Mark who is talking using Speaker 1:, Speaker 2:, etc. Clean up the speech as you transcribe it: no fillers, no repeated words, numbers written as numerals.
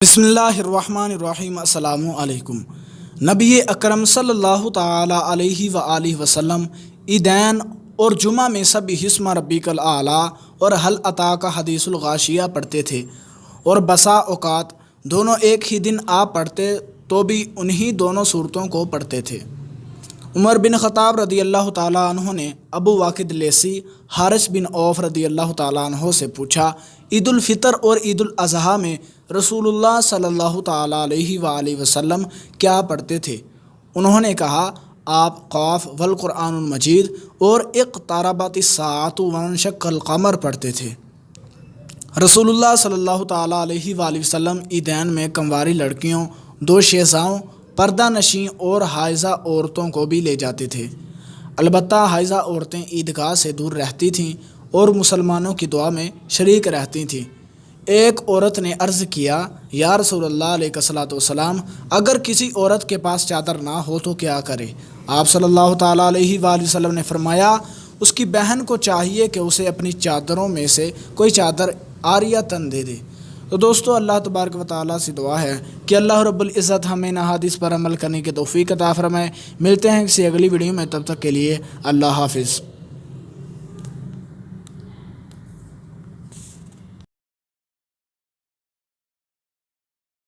Speaker 1: بسم اللہ الرحمن الرحیم۔ السلام علیکم۔ نبی اکرم صلی اللہ تعالی علیہ وآلہ وسلم عیدین اور جمعہ میں سب اسم ربک الاعلیٰ اور حل اتاک حدیث الغاشیہ پڑھتے تھے، اور بسا اوقات دونوں ایک ہی دن آپ پڑھتے تو بھی انہی دونوں صورتوں کو پڑھتے تھے۔ عمر بن خطاب رضی اللہ تعالیٰ عنہ نے ابو واقد لیثی حارث بن عوف رضی اللہ تعالیٰ عنہ سے پوچھا، عید الفطر اور عید الاضحیٰ میں رسول اللہ صلی اللہ تعالیٰ علیہ وآلہ وسلم کیا پڑھتے تھے؟ انہوں نے کہا، آپ قاف والقرآن المجید اور اقتربت الساعۃ وانشق القمر پڑھتے تھے۔ رسول اللہ صلی اللہ تعالیٰ علیہ وآلہ وسلم عیدین میں کنواری لڑکیوں، دو شیزاؤں، پردہ نشیں اور حائضہ عورتوں کو بھی لے جاتے تھے۔ البتہ حائضہ عورتیں عیدگاہ سے دور رہتی تھیں اور مسلمانوں کی دعا میں شریک رہتی تھیں۔ ایک عورت نے عرض کیا، یا رسول اللہ علیہ الصلوۃ والسلام، اگر کسی عورت کے پاس چادر نہ ہو تو کیا کرے؟ آپ صلی اللہ تعالیٰ علیہ وآلہ وسلم نے فرمایا، اس کی بہن کو چاہیے کہ اسے اپنی چادروں میں سے کوئی چادر عاریۃً دے دے۔ تو دوستو، اللہ تبارک و تعالیٰ سے دعا ہے کہ اللہ رب العزت ہمیں ان احادیث پر عمل کرنے کی توفیق عطا فرمائے۔ ملتے ہیں کسی اگلی ویڈیو میں، تب تک کے لیے اللہ حافظ۔